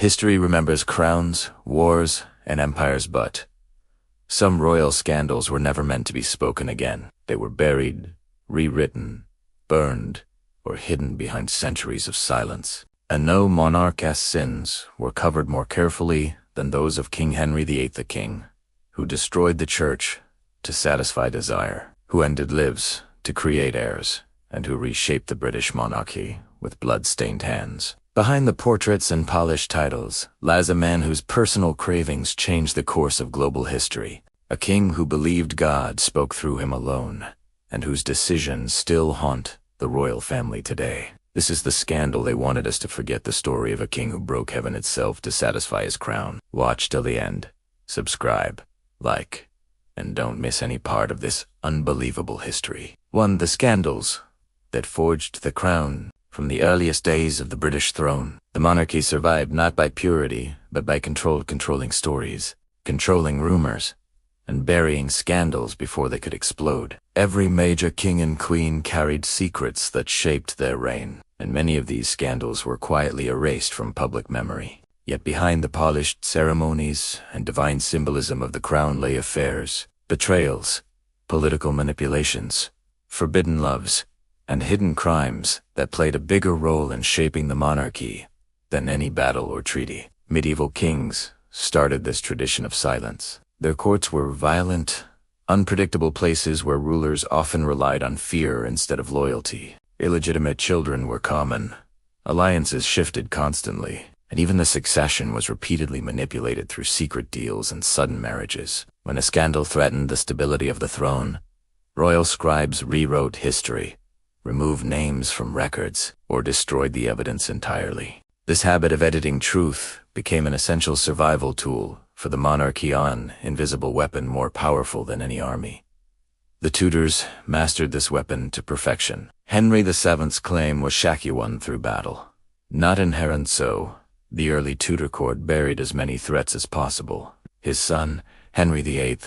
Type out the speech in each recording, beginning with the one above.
History remembers crowns, wars, and empires, but some royal scandals were never meant to be spoken again. They were buried, rewritten, burned, or hidden behind centuries of silence. And no monarch's sins were covered more carefully than those of King Henry VIII the King, who destroyed the church to satisfy desire, who ended lives to create heirs, and who reshaped the British monarchy with blood-stained hands. Behind the portraits and polished titles lies a man whose personal cravings changed the course of global history, a king who believed God spoke through him alone, and whose decisions still haunt the royal family today. This is the scandal they wanted us to forget, the story of a king who broke heaven itself to satisfy his crown. Watch till the end, subscribe, like, and don't miss any part of this unbelievable history. 1. The scandals that forged the crown. From the earliest days of the British throne, the monarchy survived not by purity, but by controlling stories, controlling rumors, and burying scandals before they could explode. Every major king and queen carried secrets that shaped their reign, and many of these scandals were quietly erased from public memory. Yet behind the polished ceremonies and divine symbolism of the crown lay affairs, betrayals, political manipulations, forbidden loves, and hidden crimes that played a bigger role in shaping the monarchy than any battle or treaty. Medieval kings started this tradition of silence. Their courts were violent, unpredictable places where rulers often relied on fear instead of loyalty. Illegitimate children were common. Alliances shifted constantly, and even the succession was repeatedly manipulated through secret deals and sudden marriages. When a scandal threatened the stability of the throne, royal scribes rewrote history, removed names from records, or destroyed the evidence entirely. This habit of editing truth became an essential survival tool for the monarchy, an invisible weapon more powerful than any army. The Tudors mastered this weapon to perfection. Henry VII's claim was shaky won through battle. Not inherent so, the early Tudor court buried as many threats as possible. His son, Henry VIII,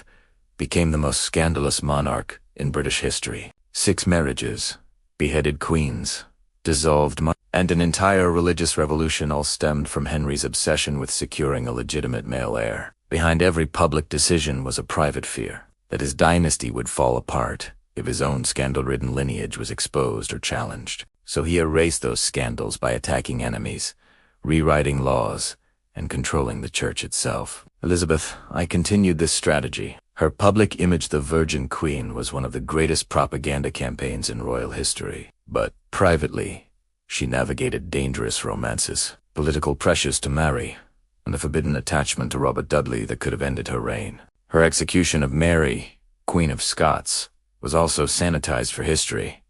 became the most scandalous monarch in British history. 6 marriages, beheaded queens, dissolved monarchy, and an entire religious revolution all stemmed from Henry's obsession with securing a legitimate male heir. Behind every public decision was a private fear that his dynasty would fall apart if his own scandal-ridden lineage was exposed or challenged. So he erased those scandals by attacking enemies, rewriting laws, and controlling the church itself. Elizabeth I continued this strategy. Her public image, the Virgin Queen, was one of the greatest propaganda campaigns in royal history. But privately, she navigated dangerous romances, political pressures to marry, and a forbidden attachment to Robert Dudley that could have ended her reign. Her execution of Mary, Queen of Scots, was also sanitized for history.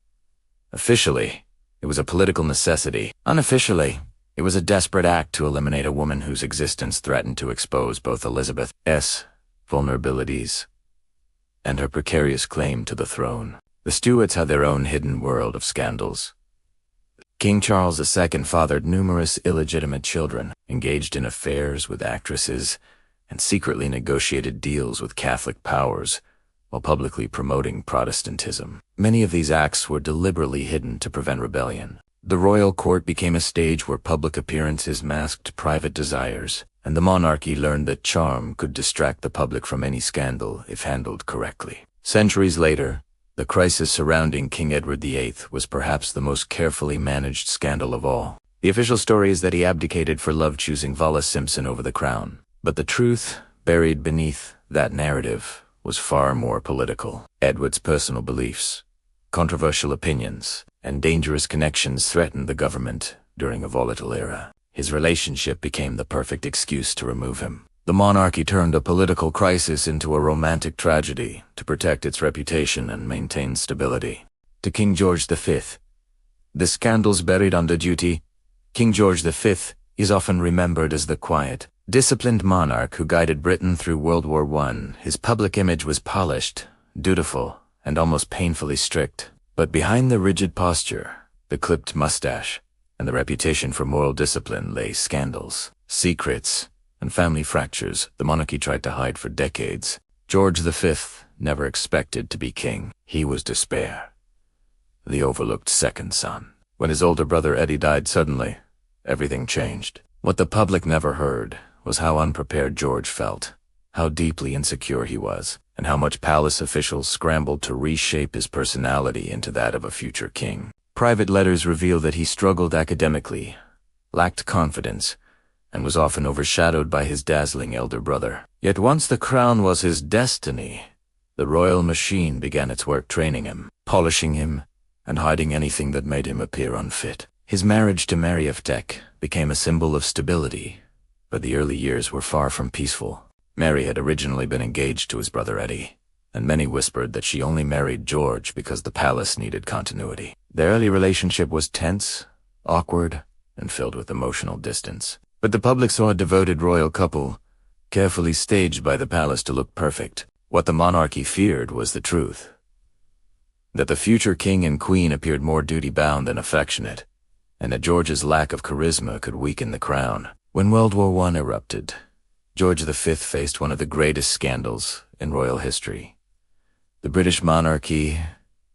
Officially, it was a political necessity. Unofficially, it was a desperate act to eliminate a woman whose existence threatened to expose both Elizabeth's vulnerabilities and her precarious claim to the throne. The Stuarts had their own hidden world of scandals. King Charles II fathered numerous illegitimate children, engaged in affairs with actresses, and secretly negotiated deals with Catholic powers while publicly promoting Protestantism. Many of these acts were deliberately hidden to prevent rebellion. The royal court became a stage where public appearances masked private desires, and the monarchy learned that charm could distract the public from any scandal if handled correctly. Centuries later, the crisis surrounding King Edward VIII was perhaps the most carefully managed scandal of all. The official story is that he abdicated for love, choosing Wallis Simpson over the crown. But the truth, buried beneath that narrative, was far more political. Edward's personal beliefs, controversial opinions, and dangerous connections threatened the government during a volatile era. His relationship became the perfect excuse to remove him. The monarchy turned a political crisis into a romantic tragedy to protect its reputation and maintain stability. To King George V, the scandals buried under duty. King George V is often remembered as the quiet, disciplined monarch who guided Britain through World War I. His public image was polished, dutiful, and almost painfully strict. But behind the rigid posture, the clipped mustache, and the reputation for moral discipline lay scandals, secrets, and family fractures the monarchy tried to hide for decades. George V never expected to be king. He was despair, the overlooked second son. When his older brother Eddie died suddenly, everything changed. What the public never heard was how unprepared George felt, how deeply insecure he was, and how much palace officials scrambled to reshape his personality into that of a future king. Private letters reveal that he struggled academically, lacked confidence, and was often overshadowed by his dazzling elder brother. Yet once the crown was his destiny, the royal machine began its work training him, polishing him, and hiding anything that made him appear unfit. His marriage to Mary of Teck became a symbol of stability, but the early years were far from peaceful. Mary had originally been engaged to his brother Eddie, and many whispered that she only married George because the palace needed continuity. Their early relationship was tense, awkward, and filled with emotional distance. But the public saw a devoted royal couple, carefully staged by the palace to look perfect. What the monarchy feared was the truth, that the future king and queen appeared more duty-bound than affectionate, and that George's lack of charisma could weaken the crown. When World War I erupted, George V faced one of the greatest scandals in royal history. The British monarchy,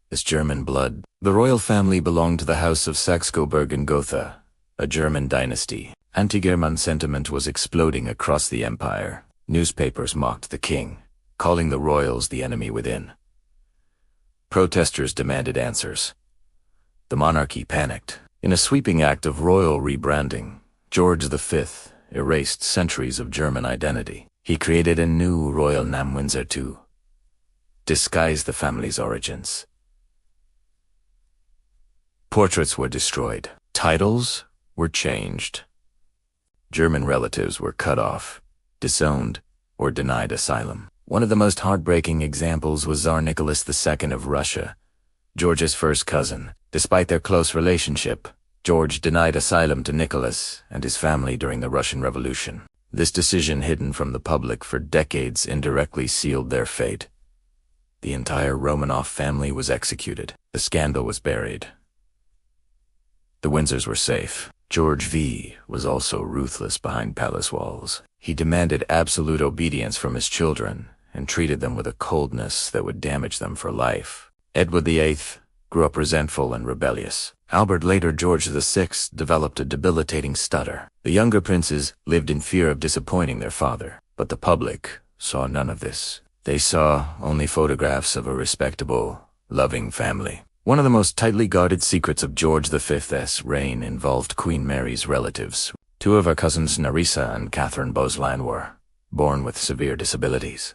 his German blood. The royal family belonged to the House of Saxe-Coburg and Gotha, a German dynasty. Anti-German sentiment was exploding across the empire. Newspapers mocked the king, calling the royals the enemy within. Protesters demanded answers. The monarchy panicked. In a sweeping act of royal rebranding, George V erased centuries of German identity. He created a new royal Nam Windsor to disguise the family's origins. Portraits were destroyed. Titles were changed. German relatives were cut off, disowned, or denied asylum. One of the most heartbreaking examples was Tsar Nicholas II of Russia, George's first cousin. Despite their close relationship, George denied asylum to Nicholas and his family during the Russian Revolution. This decision, hidden from the public for decades, indirectly sealed their fate. The entire Romanov family was executed. The scandal was buried. The Windsors were safe. George V was also ruthless behind palace walls. He demanded absolute obedience from his children and treated them with a coldness that would damage them for life. Edward VIII grew up resentful and rebellious. Albert, later George VI, developed a debilitating stutter. The younger princes lived in fear of disappointing their father, but the public saw none of this. They saw only photographs of a respectable, loving family. One of the most tightly guarded secrets of George V's reign involved Queen Mary's relatives. Two of her cousins, Nerissa and Catherine Boleyn, were born with severe disabilities.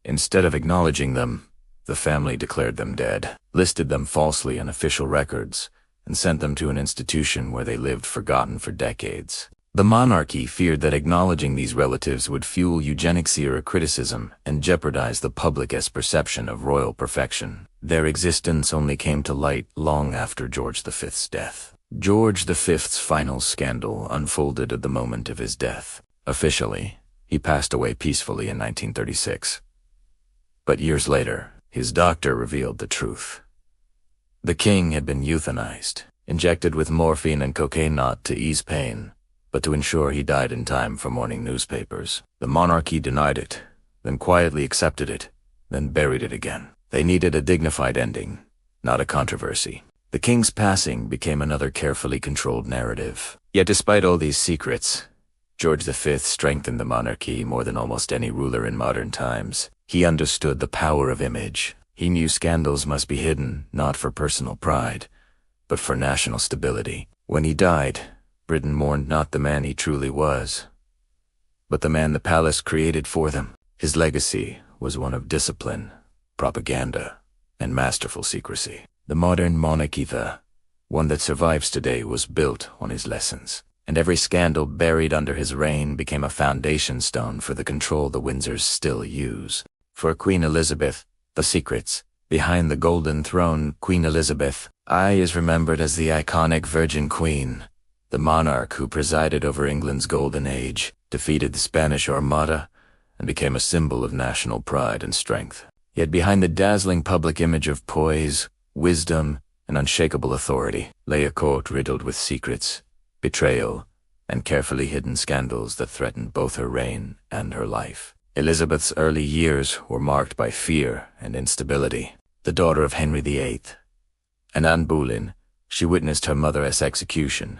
Instead of acknowledging them, the family declared them dead, listed them falsely in official records, and sent them to an institution where they lived forgotten for decades. The monarchy feared that acknowledging these relatives would fuel eugenics-era criticism and jeopardize the public's perception of royal perfection. Their existence only came to light long after George V's death. George V's final scandal unfolded at the moment of his death. Officially, he passed away peacefully in 1936. But years later, his doctor revealed the truth. The king had been euthanized, injected with morphine and cocaine not to ease pain, but to ensure he died in time for morning newspapers. The monarchy denied it, then quietly accepted it, then buried it again. They needed a dignified ending, not a controversy. The king's passing became another carefully controlled narrative. Yet despite all these secrets, George V strengthened the monarchy more than almost any ruler in modern times. He understood the power of image. He knew scandals must be hidden, not for personal pride, but for national stability. When he died, Britain mourned not the man he truly was, but the man the palace created for them. His legacy was one of discipline, propaganda, and masterful secrecy. The modern monarchy, the one that survives today, was built on his lessons, and every scandal buried under his reign became a foundation stone for the control the Windsors still use. For Queen Elizabeth, the secrets behind the Golden Throne, Queen Elizabeth I is remembered as the iconic Virgin Queen, the monarch who presided over England's golden age, defeated the Spanish Armada, and became a symbol of national pride and strength. Yet behind the dazzling public image of poise, wisdom, and unshakable authority lay a court riddled with secrets, betrayal, and carefully hidden scandals that threatened both her reign and her life. Elizabeth's early years were marked by fear and instability. The daughter of Henry VIII and Anne Boleyn, she witnessed her mother's execution.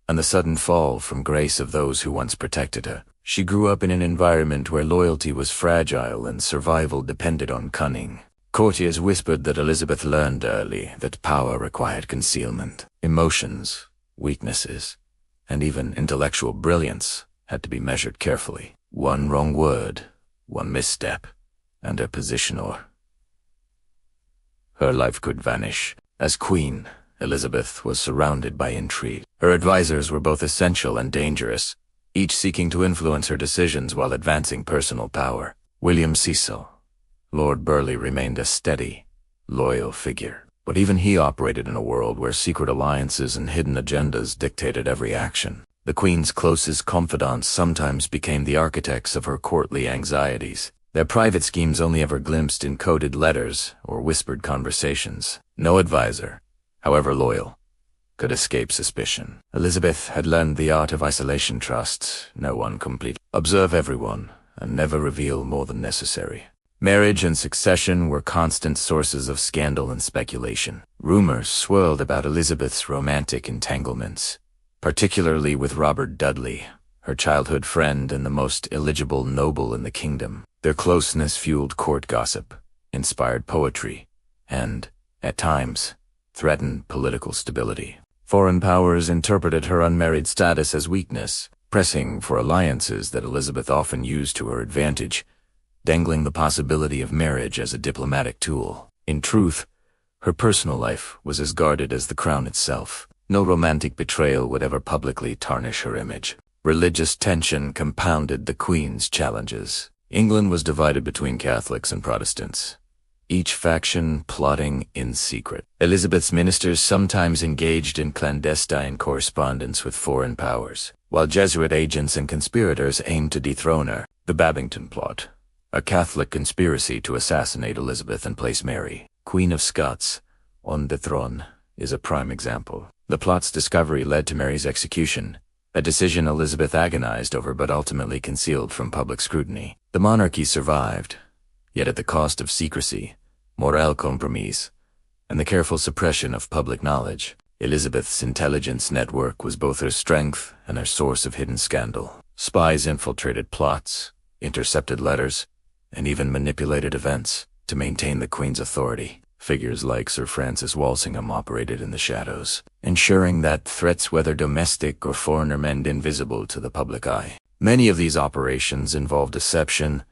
and the sudden fall from grace of those who once protected her. She grew up in an environment where loyalty was fragile and survival depended on cunning. Courtiers whispered that Elizabeth learned early that power required concealment. Emotions, weaknesses, and even intellectual brilliance had to be measured carefully. One wrong word, one misstep, and her position or her life could vanish. As queen, Elizabeth was surrounded by intrigue. Her advisors were both essential and dangerous, each seeking to influence her decisions while advancing personal power. William Cecil, Lord Burleigh, remained a steady, loyal figure, but even he operated in a world where secret alliances and hidden agendas dictated every action. The Queen's closest confidants sometimes became the architects of her courtly anxieties, their private schemes only ever glimpsed in coded letters or whispered conversations. No advisor, however loyal, could escape suspicion. Elizabeth had learned the art of isolation. Trust no one completely. Observe everyone, and never reveal more than necessary. Marriage and succession were constant sources of scandal and speculation. Rumors swirled about Elizabeth's romantic entanglements, particularly with Robert Dudley, her childhood friend and the most eligible noble in the kingdom. Their closeness fueled court gossip, inspired poetry, and, at times, threatened political stability. Foreign powers interpreted her unmarried status as weakness, pressing for alliances that Elizabeth often used to her advantage, dangling the possibility of marriage as a diplomatic tool. In truth, her personal life was as guarded as the crown itself. No romantic betrayal would ever publicly tarnish her image. Religious tension compounded the Queen's challenges. England was divided between Catholics and Protestants, each faction plotting in secret. Elizabeth's ministers sometimes engaged in clandestine correspondence with foreign powers, while Jesuit agents and conspirators aimed to dethrone her. The Babington Plot, a Catholic conspiracy to assassinate Elizabeth and place Mary, Queen of Scots, on the throne, is a prime example. The plot's discovery led to Mary's execution, a decision Elizabeth agonized over but ultimately concealed from public scrutiny. The monarchy survived, yet at the cost of secrecy, moral compromise, and the careful suppression of public knowledge. Elizabeth's intelligence network was both her strength and her source of hidden scandal. Spies infiltrated plots, intercepted letters, and even manipulated events to maintain the Queen's authority. Figures like Sir Francis Walsingham operated in the shadows, ensuring that threats, whether domestic or foreign, remained invisible to the public eye. Many of these operations involved deception,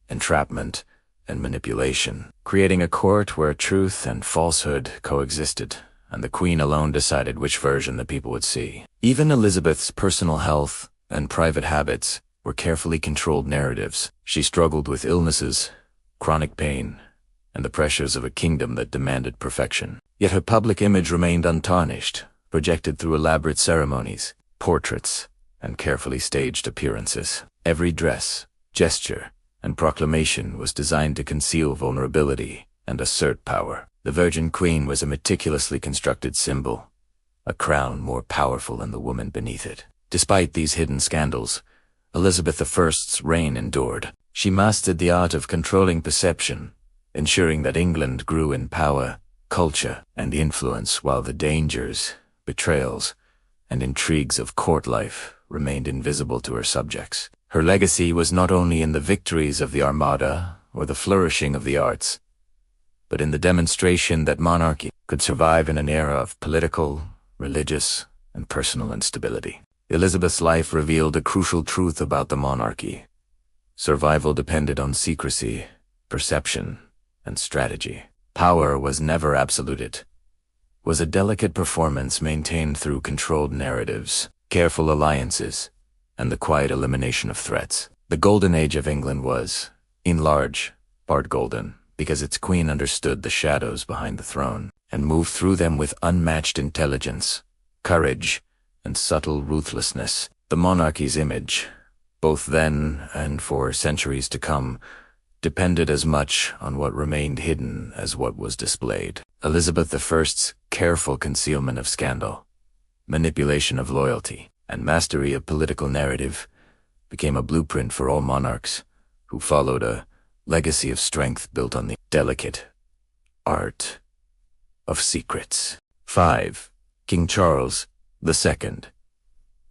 entrapment, and manipulation, creating a court where truth and falsehood coexisted, and the Queen alone decided which version the people would see. Even Elizabeth's personal health and private habits were carefully controlled narratives. She struggled with illnesses, chronic pain, and the pressures of a kingdom that demanded perfection. Yet her public image remained untarnished, projected through elaborate ceremonies, portraits, and carefully staged appearances. Every dress, gesture, and proclamation was designed to conceal vulnerability and assert power. The Virgin Queen was a meticulously constructed symbol, a crown more powerful than the woman beneath it. Despite these hidden scandals, Elizabeth I's reign endured. She mastered the art of controlling perception, ensuring that England grew in power, culture, and influence while the dangers, betrayals, and intrigues of court life remained invisible to her subjects. Her legacy was not only in the victories of the Armada or the flourishing of the arts, but in the demonstration that monarchy could survive in an era of political, religious, and personal instability. Elizabeth's life revealed a crucial truth about the monarchy. Survival depended on secrecy, perception, and strategy. Power was never absolute. It was a delicate performance maintained through controlled narratives, careful alliances, and the quiet elimination of threats. The golden age of England was, in large part, golden because its queen understood the shadows behind the throne and moved through them with unmatched intelligence, courage, and subtle ruthlessness. The monarchy's image, both then and for centuries to come, depended as much on what remained hidden as what was displayed. Elizabeth I's careful concealment of scandal, manipulation of loyalty, and mastery of political narrative became a blueprint for all monarchs who followed, a legacy of strength built on the delicate art of secrets. 5. King Charles II.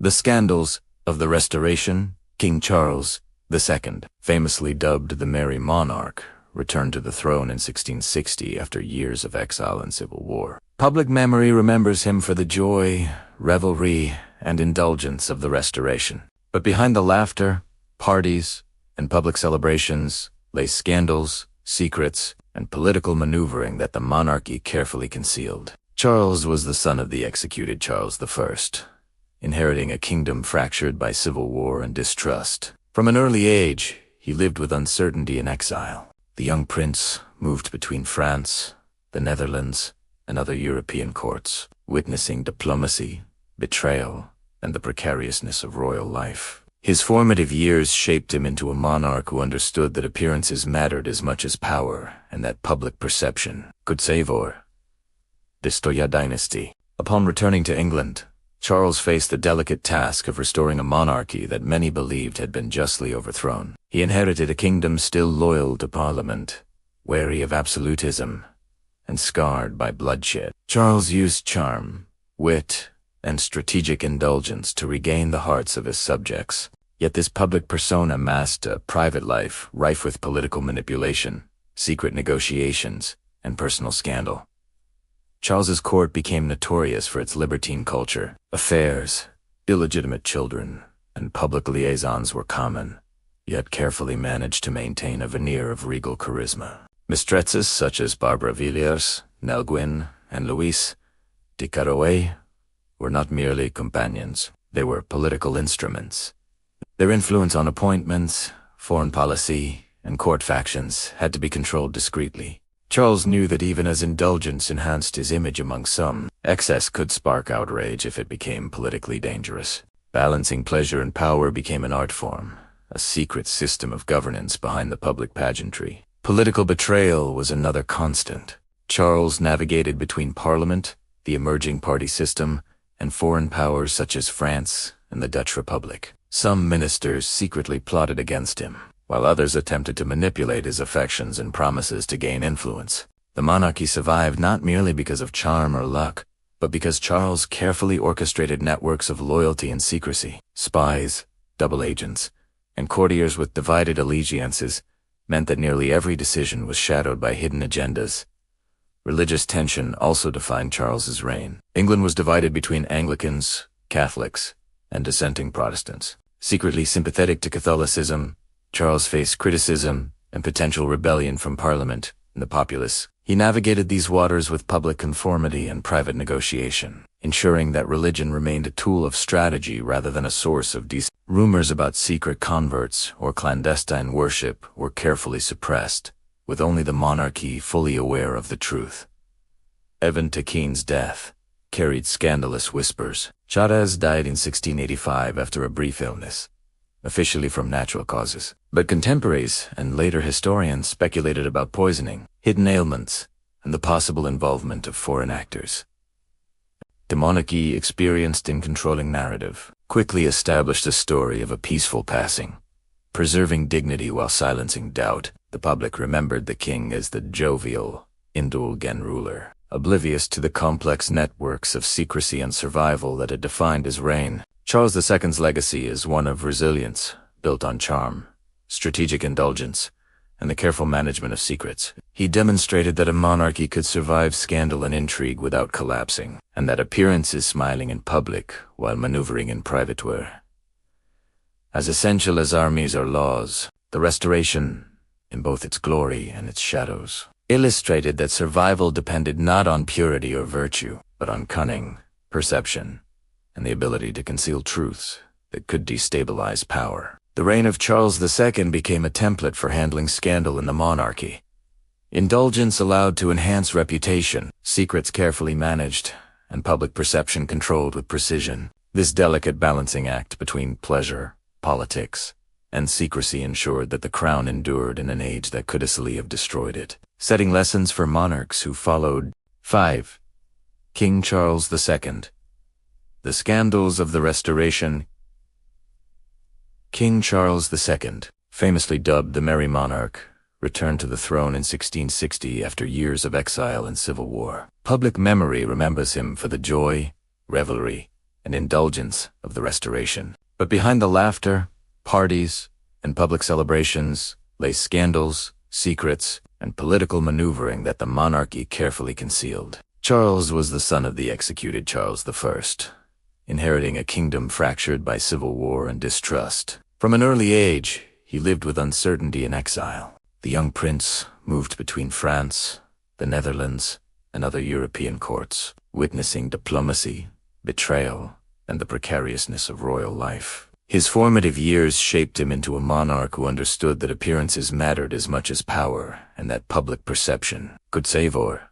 The scandals of the Restoration. King Charles II, famously dubbed the Merry Monarch, returned to the throne in 1660 after years of exile and civil war. Public memory remembers him for the joy, revelry, and indulgence of the Restoration. But behind the laughter, parties, and public celebrations lay scandals, secrets, and political maneuvering that the monarchy carefully concealed. Charles was the son of the executed Charles I, inheriting a kingdom fractured by civil war and distrust. From an early age, he lived with uncertainty and exile. The young prince moved between France, the Netherlands, and other European courts, witnessing diplomacy, betrayal, and the precariousness of royal life. His formative years shaped him into a monarch who understood that appearances mattered as much as power, and that public perception could savor the Stoya dynasty. Upon returning to England, Charles faced the delicate task of restoring a monarchy that many believed had been justly overthrown. He inherited a kingdom still loyal to Parliament, wary of absolutism, and scarred by bloodshed. Charles used charm, wit, and strategic indulgence to regain the hearts of his subjects. Yet this public persona masked a private life rife with political manipulation, secret negotiations, and personal scandal. Charles's court became notorious for its libertine culture. Affairs, illegitimate children, and public liaisons were common, yet carefully managed to maintain a veneer of regal charisma. Mistresses such as Barbara Villiers, Nell Gwyn, and Louise de Carouet were not merely companions, they were political instruments. Their influence on appointments, foreign policy, and court factions had to be controlled discreetly. Charles knew that even as indulgence enhanced his image among some, excess could spark outrage if it became politically dangerous. Balancing pleasure and power became an art form, a secret system of governance behind the public pageantry. Political betrayal was another constant. Charles navigated between Parliament, the emerging party system, and foreign powers such as France and the Dutch Republic. Some ministers secretly plotted against him, while others attempted to manipulate his affections and promises to gain influence. The monarchy survived not merely because of charm or luck, but because Charles carefully orchestrated networks of loyalty and secrecy. Spies, double agents, and courtiers with divided allegiances meant that nearly every decision was shadowed by hidden agendas. Religious tension also defined Charles's reign. England was divided between Anglicans, Catholics, and dissenting Protestants. Secretly sympathetic to Catholicism, Charles faced criticism and potential rebellion from Parliament and the populace. He navigated these waters with public conformity and private negotiation, ensuring that religion remained a tool of strategy rather than a source of Rumors about secret converts or clandestine worship were carefully suppressed, with only the monarchy fully aware of the truth. Evan Tekin's death carried scandalous whispers. Charles died in 1685 after a brief illness, officially from natural causes. But contemporaries and later historians speculated about poisoning, hidden ailments, and the possible involvement of foreign actors. The monarchy, experienced in controlling narrative, quickly established a story of a peaceful passing. Preserving dignity while silencing doubt, the public remembered the king as the jovial, indulgent ruler, oblivious to the complex networks of secrecy and survival that had defined his reign. Charles II's legacy is one of resilience, built on charm, strategic indulgence, and the careful management of secrets. He demonstrated that a monarchy could survive scandal and intrigue without collapsing, and that appearances smiling in public while maneuvering in private were as essential as armies or laws. The Restoration, in both its glory and its shadows, illustrated that survival depended not on purity or virtue, but on cunning, perception, and the ability to conceal truths that could destabilize power. The reign of Charles II became a template for handling scandal in the monarchy. Indulgence allowed to enhance reputation, secrets carefully managed, and public perception controlled with precision. This delicate balancing act between pleasure, politics, and secrecy ensured that the crown endured in an age that could easily have destroyed it, setting lessons for monarchs who followed. 5. King Charles II. The scandals of the Restoration. King Charles II, famously dubbed the Merry Monarch, returned to the throne in 1660 after years of exile and civil war. Public memory remembers him for the joy, revelry, and indulgence of the Restoration. But behind the laughter, parties, and public celebrations lay scandals, secrets, and political maneuvering that the monarchy carefully concealed. Charles was the son of the executed Charles I, inheriting a kingdom fractured by civil war and distrust. From an early age, he lived with uncertainty and exile. The young prince moved between France, the Netherlands, and other European courts, witnessing diplomacy, betrayal, and the precariousness of royal life. His formative years shaped him into a monarch who understood that appearances mattered as much as power, and that public perception could save or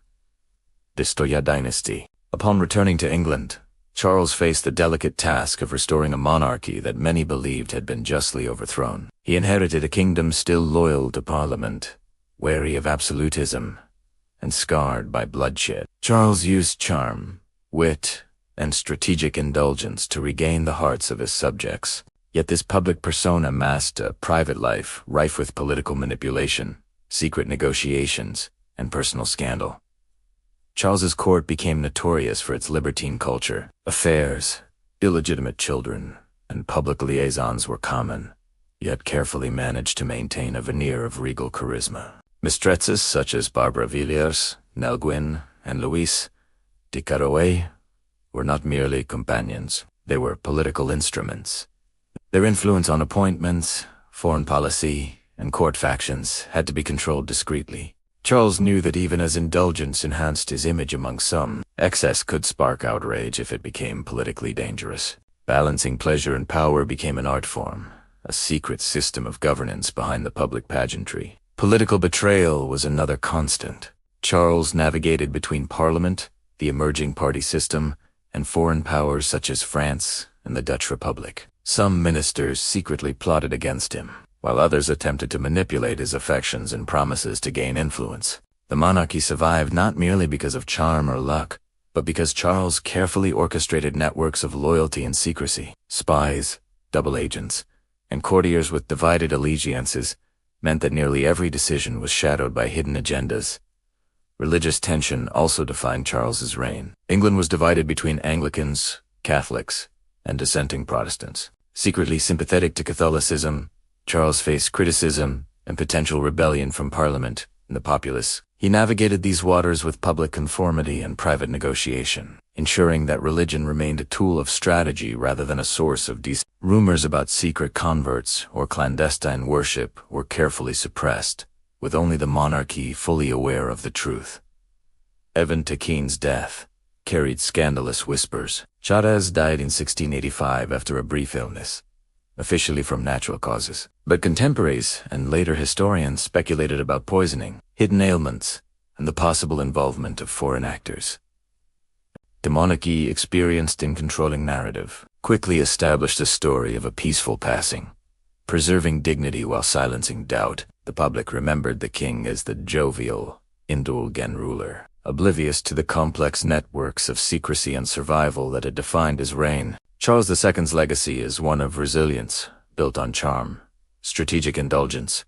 destroy a dynasty. Upon returning to England, Charles faced the delicate task of restoring a monarchy that many believed had been justly overthrown. He inherited a kingdom still loyal to Parliament, wary of absolutism, and scarred by bloodshed. Charles used charm, wit, and strategic indulgence to regain the hearts of his subjects. Yet this public persona masked a private life rife with political manipulation, secret negotiations, and personal scandal. Charles's court became notorious for its libertine culture. Affairs, illegitimate children, and public liaisons were common, yet carefully managed to maintain a veneer of regal charisma. Mistresses such as Barbara Villiers, Nell Gwyn, and Louise de Carouet were not merely companions, they were political instruments. Their influence on appointments, foreign policy, and court factions had to be controlled discreetly. Charles knew that even as indulgence enhanced his image among some, excess could spark outrage if it became politically dangerous. Balancing pleasure and power became an art form, a secret system of governance behind the public pageantry. Political betrayal was another constant. Charles navigated between Parliament, the emerging party system, and foreign powers such as France and the Dutch Republic. Some ministers secretly plotted against him, while others attempted to manipulate his affections and promises to gain influence. The monarchy survived not merely because of charm or luck, but because Charles carefully orchestrated networks of loyalty and secrecy. Spies, double agents, and courtiers with divided allegiances meant that nearly every decision was shadowed by hidden agendas. Religious tension also defined Charles's reign. England was divided between Anglicans, Catholics, and dissenting Protestants. Secretly sympathetic to Catholicism, Charles faced criticism and potential rebellion from Parliament and the populace. He navigated these waters with public conformity and private negotiation, ensuring that religion remained a tool of strategy rather than a source of Rumors about secret converts or clandestine worship were carefully suppressed, with only the monarchy fully aware of the truth. Evan Taquin's death carried scandalous whispers. Charles died in 1685 after a brief illness, officially from natural causes. But contemporaries and later historians speculated about poisoning, hidden ailments, and the possible involvement of foreign actors. The monarchy, experienced in controlling narrative, quickly established a story of a peaceful passing, preserving dignity while silencing doubt. The public remembered the king as the jovial, indulgent ruler, oblivious to the complex networks of secrecy and survival that had defined his reign. Charles II's legacy is one of resilience, built on charm, strategic indulgence,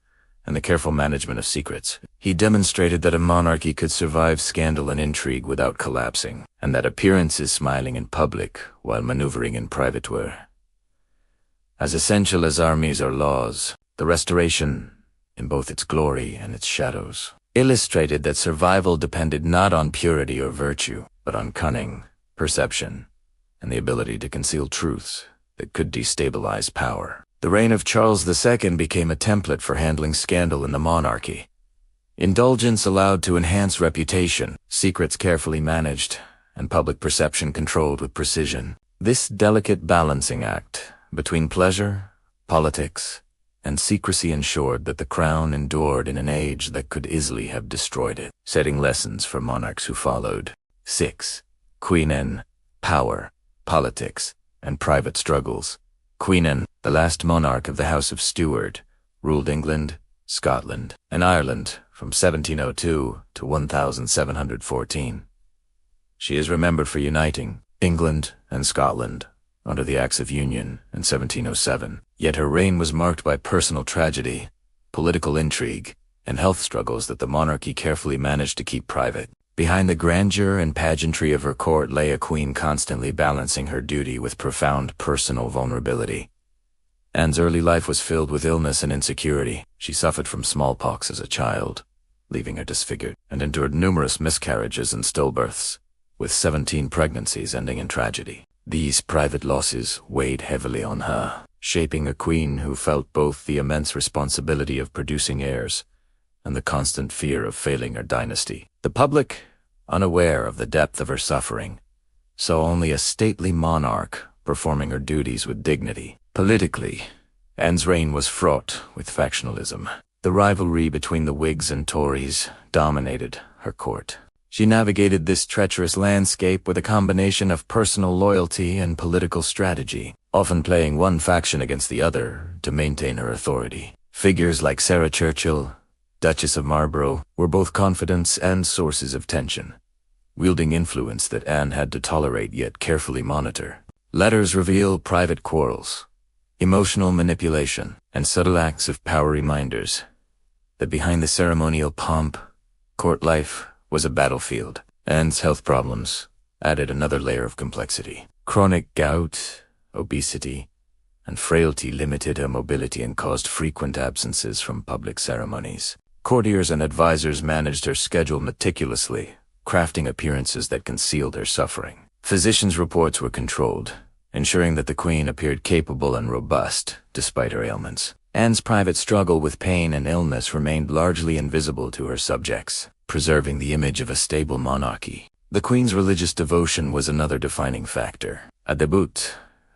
and the careful management of secrets. He demonstrated that a monarchy could survive scandal and intrigue without collapsing, and that appearances smiling in public while maneuvering in private were as essential as armies or laws. The Restoration, in both its glory and its shadows, illustrated that survival depended not on purity or virtue, but on cunning, perception, and the ability to conceal truths that could destabilize power. The reign of Charles II became a template for handling scandal in the monarchy. Indulgence allowed to enhance reputation, secrets carefully managed, and public perception controlled with precision. This delicate balancing act between pleasure, politics, and secrecy ensured that the crown endured in an age that could easily have destroyed it, setting lessons for monarchs who followed. 6. Queen Anne. Power, politics, and private struggles. Queen Anne, the last monarch of the House of Stuart, ruled England, Scotland, and Ireland from 1702 to 1714. She is remembered for uniting England and Scotland under the Acts of Union in 1707. Yet her reign was marked by personal tragedy, political intrigue, and health struggles that the monarchy carefully managed to keep private. Behind the grandeur and pageantry of her court lay a queen constantly balancing her duty with profound personal vulnerability. Anne's early life was filled with illness and insecurity. She suffered from smallpox as a child, leaving her disfigured, and endured numerous miscarriages and stillbirths, with 17 pregnancies ending in tragedy. These private losses weighed heavily on her, shaping a queen who felt both the immense responsibility of producing heirs and the constant fear of failing her dynasty. The public, unaware of the depth of her suffering, saw only a stately monarch performing her duties with dignity. Politically, Anne's reign was fraught with factionalism. The rivalry between the Whigs and Tories dominated her court. She navigated this treacherous landscape with a combination of personal loyalty and political strategy, often playing one faction against the other to maintain her authority. Figures like Sarah Churchill, Duchess of Marlborough, were both confidants and sources of tension, wielding influence that Anne had to tolerate yet carefully monitor. Letters reveal private quarrels, emotional manipulation, and subtle acts of power reminders that behind the ceremonial pomp, court life was a battlefield. Anne's health problems added another layer of complexity. Chronic gout, obesity, and frailty limited her mobility and caused frequent absences from public ceremonies. Courtiers and advisors managed her schedule meticulously, crafting appearances that concealed her suffering. Physicians' reports were controlled, ensuring that the queen appeared capable and robust despite her ailments. Anne's private struggle with pain and illness remained largely invisible to her subjects, preserving the image of a stable monarchy. The queen's religious devotion was another defining factor. At debut,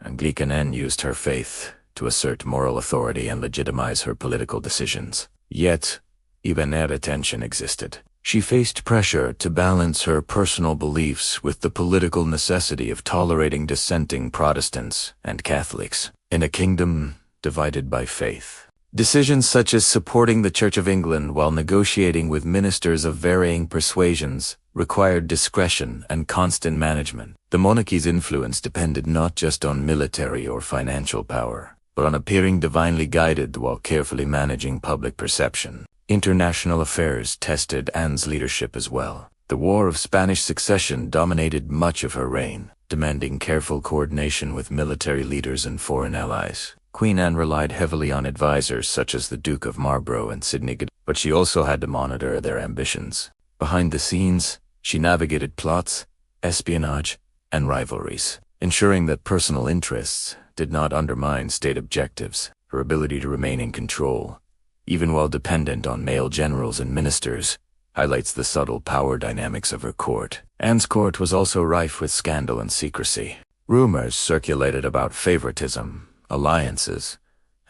Anglican Anne used her faith to assert moral authority and legitimize her political decisions. Yet, even added tension existed. She faced pressure to balance her personal beliefs with the political necessity of tolerating dissenting Protestants and Catholics in a kingdom divided by faith. Decisions such as supporting the Church of England while negotiating with ministers of varying persuasions required discretion and constant management. The monarchy's influence depended not just on military or financial power, but on appearing divinely guided while carefully managing public perception. International affairs tested Anne's leadership as well. The War of Spanish Succession dominated much of her reign, demanding careful coordination with military leaders and foreign allies. Queen Anne relied heavily on advisors such as the Duke of Marlborough and Sidney Godolphin, but she also had to monitor their ambitions. Behind the scenes, she navigated plots, espionage, and rivalries, ensuring that personal interests did not undermine state objectives. Her ability to remain in control, even while dependent on male generals and ministers, highlights the subtle power dynamics of her court. Anne's court was also rife with scandal and secrecy. Rumors circulated about favoritism, alliances,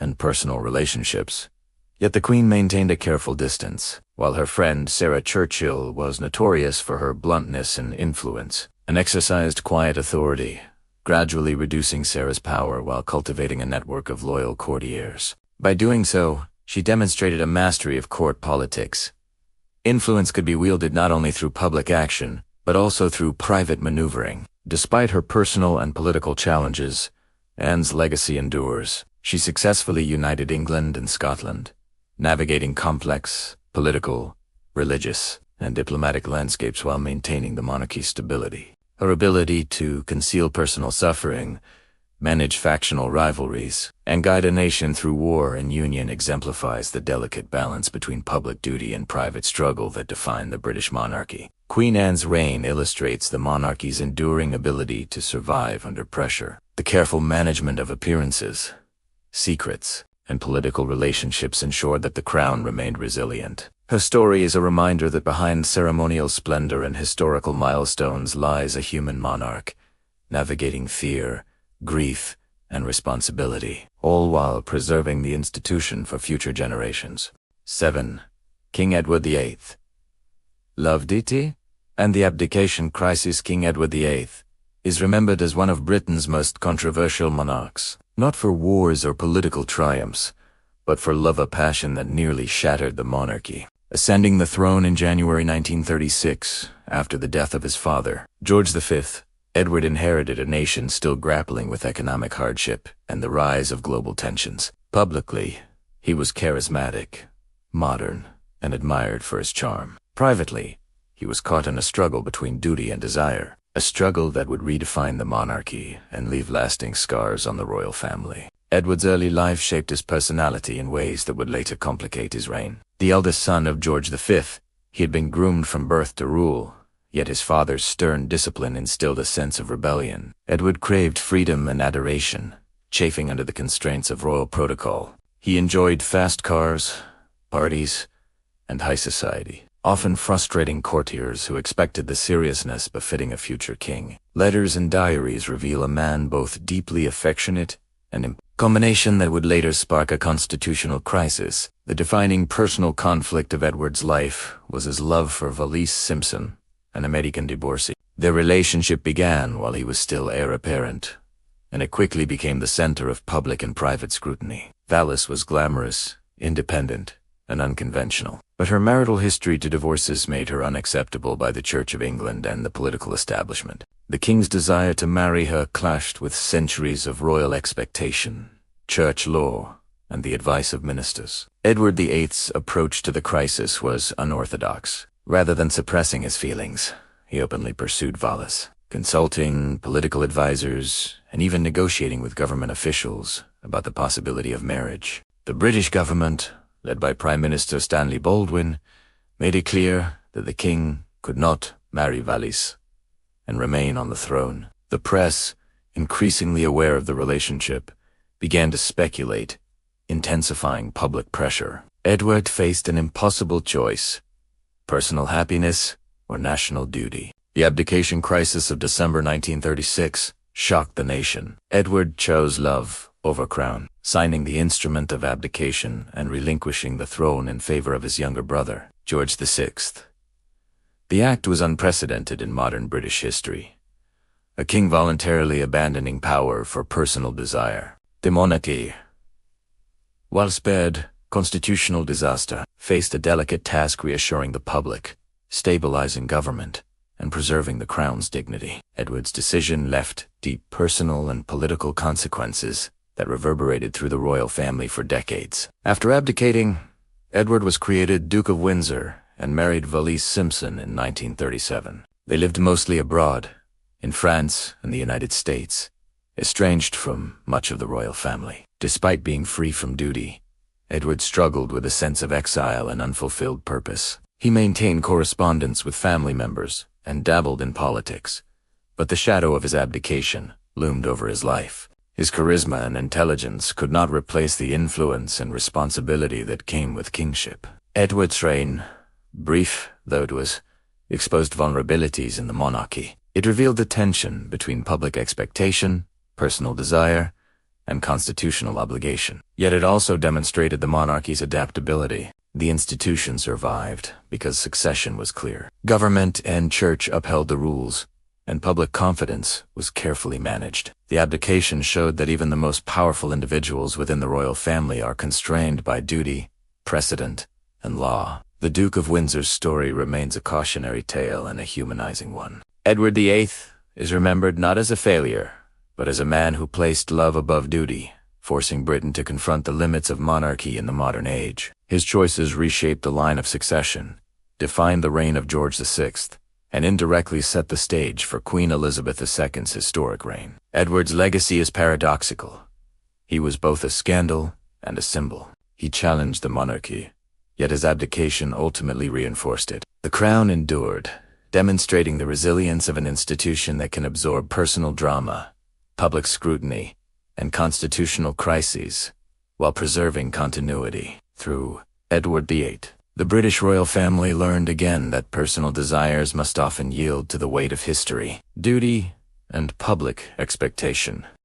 and personal relationships. Yet the queen maintained a careful distance, while her friend Sarah Churchill was notorious for her bluntness and influence, and exercised quiet authority, gradually reducing Sarah's power while cultivating a network of loyal courtiers. By doing so, she demonstrated a mastery of court politics. Influence could be wielded not only through public action, but also through private maneuvering. Despite her personal and political challenges, Anne's legacy endures. She successfully united England and Scotland, navigating complex, political, religious, and diplomatic landscapes while maintaining the monarchy's stability. Her ability to conceal personal suffering, manage factional rivalries, and guide a nation through war and union exemplifies the delicate balance between public duty and private struggle that defined the British monarchy. Queen Anne's reign illustrates the monarchy's enduring ability to survive under pressure. The careful management of appearances, secrets, and political relationships ensured that the crown remained resilient. Her story is a reminder that behind ceremonial splendor and historical milestones lies a human monarch, navigating fear, grief, and responsibility, all while preserving the institution for future generations. 7. King Edward VIII. Love Diti and the abdication crisis. King Edward VIII is remembered as one of Britain's most controversial monarchs, not for wars or political triumphs, but for love, a passion that nearly shattered the monarchy. Ascending the throne in January 1936, after the death of his father, George V, Edward inherited a nation still grappling with economic hardship and the rise of global tensions. Publicly, he was charismatic, modern, and admired for his charm. Privately, he was caught in a struggle between duty and desire, a struggle that would redefine the monarchy and leave lasting scars on the royal family. Edward's early life shaped his personality in ways that would later complicate his reign. The eldest son of George V, he had been groomed from birth to rule, yet his father's stern discipline instilled a sense of rebellion. Edward craved freedom and adoration, chafing under the constraints of royal protocol. He enjoyed fast cars, parties, and high society, often frustrating courtiers who expected the seriousness befitting a future king. Letters and diaries reveal a man both deeply affectionate and a combination that would later spark a constitutional crisis. The defining personal conflict of Edward's life was his love for Wallis Simpson, an American divorcee. Their relationship began while he was still heir apparent, and it quickly became the center of public and private scrutiny. Wallis was glamorous, independent, and unconventional, but her marital history to divorces made her unacceptable by the Church of England and the political establishment. The king's desire to marry her clashed with centuries of royal expectation, church law, and the advice of ministers. Edward VIII's approach to the crisis was unorthodox. Rather than suppressing his feelings, he openly pursued Wallis, consulting political advisors and even negotiating with government officials about the possibility of marriage. The British government, led by Prime Minister Stanley Baldwin, made it clear that the king could not marry Wallis and remain on the throne. The press, increasingly aware of the relationship, began to speculate, intensifying public pressure. Edward faced an impossible choice: personal happiness or national duty. The abdication crisis of December 1936 shocked the nation. Edward chose love over crown, signing the instrument of abdication and relinquishing the throne in favor of his younger brother, George VI. The act was unprecedented in modern British history, a king voluntarily abandoning power for personal desire. The monarchy, while spared constitutional disaster, faced a delicate task reassuring the public, stabilizing government, and preserving the crown's dignity. Edward's decision left deep personal and political consequences that reverberated through the royal family for decades. After abdicating, Edward was created Duke of Windsor and married Wallis Simpson in 1937. They lived mostly abroad, in France and the United States, estranged from much of the royal family. Despite being free from duty, Edward struggled with a sense of exile and unfulfilled purpose. He maintained correspondence with family members and dabbled in politics, but the shadow of his abdication loomed over his life. His charisma and intelligence could not replace the influence and responsibility that came with kingship. Edward's reign, brief though it was, exposed vulnerabilities in the monarchy. It revealed the tension between public expectation, personal desire, and constitutional obligation. Yet it also demonstrated the monarchy's adaptability. The institution survived because succession was clear. Government and church upheld the rules, and public confidence was carefully managed. The abdication showed that even the most powerful individuals within the royal family are constrained by duty, precedent, and law. The Duke of Windsor's story remains a cautionary tale and a humanizing one. Edward VIII is remembered not as a failure, but as a man who placed love above duty, forcing Britain to confront the limits of monarchy in the modern age. His choices reshaped the line of succession, defined the reign of George VI, and indirectly set the stage for Queen Elizabeth II's historic reign. Edward's legacy is paradoxical. He was both a scandal and a symbol. He challenged the monarchy, yet his abdication ultimately reinforced it. The crown endured, demonstrating the resilience of an institution that can absorb personal drama, public scrutiny, and constitutional crises, while preserving continuity. Through Edward VIII, the British royal family learned again that personal desires must often yield to the weight of history, duty, and public expectation.